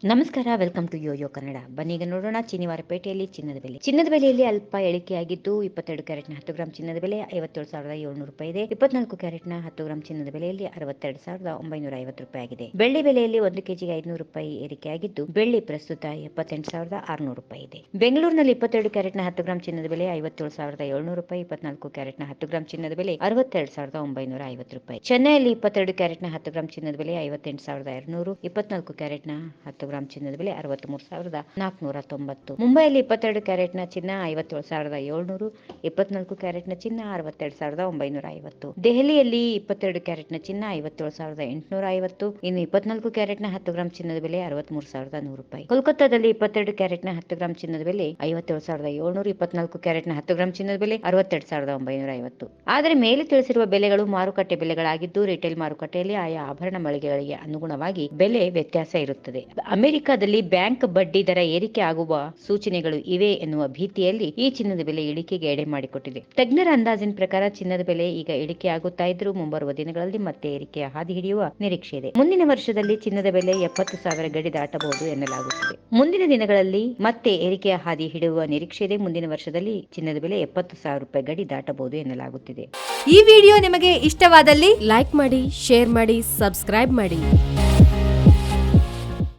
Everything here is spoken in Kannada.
ನಮಸ್ಕಾರ, ವೆಲ್ಕಮ್ ಟು ಯೋಯೋ ಕನ್ನಡ. ಬನ್ನಿ ಈಗ ನೋಡೋಣ ಚಿನಿವಾರಪೇಟೆಯಲ್ಲಿ ಚಿನ್ನದ ಬೆಲೆಯಲ್ಲಿ ಅಲ್ಪ ಇಳಿಕೆಯಾಗಿದ್ದು 22 ಕ್ಯಾರೆಟ್ನ 10 ಗ್ರಾಂ ಚಿನ್ನದ ಬೆಲೆ 57,700 ರೂಪಾಯಿ ಇದೆ. 24 ಕ್ಯಾರೆಟ್ನ 10 ಗ್ರಾಂ ಚಿನ್ನದ ಬೆಲೆಯಲ್ಲಿ 62,950 ರೂಪಾಯಿ ಆಗಿದೆ. ಬೆಳ್ಳಿ ಬೆಲೆಯಲ್ಲಿ 1 ಕೆಜಿಗೆ 500 ರೂಪಾಯಿ ಏರಿಕೆಯಾಗಿದ್ದು ಬೆಳ್ಳಿ ಪ್ರಸ್ತುತ 78,600 ರೂಪಾಯಿ ಇದೆ. ಬೆಂಗಳೂರಿನಲ್ಲಿ 22 ಕ್ಯಾರೆಟ್ನ 10 ಗ್ರಾಂ ಚಿನ್ನದ ಬೆಲೆ 57,700 ರೂಪಾಯಿ. 24 ಕ್ಯಾರೆಟ್ನ 10 ಗ್ರಾಂ ಚಿನ್ನದ ಬೆಲೆ 62,950 ರೂಪಾಯಿ. ಚೆನ್ನೈಯಲ್ಲಿ 22 ಕ್ಯಾರೆಟ್ನ 10 ಗ್ರಾಂ ಚಿನ್ನದ ಬೆಲೆ 58,200. 24 ಕ್ಯಾರೆಟ್ನ 10 ಗ್ರಾಂ ಚಿನ್ನದ ಬೆಲೆ 63,490. ಮುಂಬೈಯಲ್ಲಿ 22 ಕ್ಯಾರೆಟ್ನ ಚಿನ್ನ 57,700. 24 ಕ್ಯಾರೆಟ್ನ ಚಿನ್ನ 62,950. ದೆಹಲಿಯಲ್ಲಿ 22 ಕ್ಯಾರೆಟ್ನ ಚಿನ್ನ 57,850. ಇನ್ನು 24 ಕ್ಯಾರೆಟ್ನ 10 ಗ್ರಾಂ ಚಿನ್ನದ ಬೆಲೆ 63,100 ರೂಪಾಯಿ. ಕೋಲ್ಕತ್ತಾದಲ್ಲಿ 22 ಕ್ಯಾರೆಟ್ನ 10 ಗ್ರಾಂ ಚಿನ್ನದ ಬೆಲೆ 57,700. 24 ಕ್ಯಾರೆಟ್ನ 10 ಗ್ರಾಂ ಚಿನ್ನದ ಬೆಲೆ 62,950. ಆದರೆ ಮೇಲೆ ತಿಳಿಸಿರುವ ಬೆಲೆಗಳು ಮಾರುಕಟ್ಟೆ ಬೆಲೆಗಳಾಗಿದ್ದು ರಿಟೇಲ್ ಮಾರುಕಟ್ಟೆಯಲ್ಲಿ ಆಯಾ ಆಭರಣ ಮಳಿಗೆಗಳಿಗೆ ಅನುಗುಣವಾಗಿ ಬೆಲೆ ವ್ಯತ್ಯಾಸ ಇರುತ್ತದೆ. ಅಮೆರಿಕದಲ್ಲಿ ಬ್ಯಾಂಕ್ ಬಡ್ಡಿ ದರ ಏರಿಕೆ ಆಗುವ ಸೂಚನೆಗಳು ಇವೆ ಎನ್ನುವ ಭೀತಿಯಲ್ಲಿ ಈ ಚಿನ್ನದ ಬೆಲೆ ಇಳಿಕೆಗೆ ಎಡೆ ಮಾಡಿಕೊಟ್ಟಿದೆ. ತಜ್ಞರ ಅಂದಾಜಿನ ಪ್ರಕಾರ ಚಿನ್ನದ ಬೆಲೆ ಈಗ ಇಳಿಕೆಯಾಗುತ್ತಾ ಇದ್ರೂ ಮುಂಬರುವ ದಿನಗಳಲ್ಲಿ ಮತ್ತೆ ಏರಿಕೆಯ ಹಾದಿ ಹಿಡಿಯುವ ನಿರೀಕ್ಷೆ ಇದೆ. ಮುಂದಿನ ವರ್ಷದಲ್ಲಿ ಚಿನ್ನದ ಬೆಲೆ 70,000 ಗಡಿ ದಾಟಬಹುದು ಎನ್ನಲಾಗುತ್ತಿದೆ. ಮುಂದಿನ ದಿನಗಳಲ್ಲಿ ಮತ್ತೆ ಏರಿಕೆಯ ಹಾದಿ ಹಿಡಿಯುವ ನಿರೀಕ್ಷೆ ಇದೆ. ಮುಂದಿನ ವರ್ಷದಲ್ಲಿ ಚಿನ್ನದ ಬೆಲೆ 70,000 ರೂಪಾಯಿ ಗಡಿ ದಾಟಬಹುದು ಎನ್ನಲಾಗುತ್ತಿದೆ. ಈ ವಿಡಿಯೋ ನಿಮಗೆ ಇಷ್ಟವಾದಲ್ಲಿ ಲೈಕ್ ಮಾಡಿ, ಶೇರ್ ಮಾಡಿ, ಸಬ್ಸ್ಕ್ರೈಬ್ ಮಾಡಿ.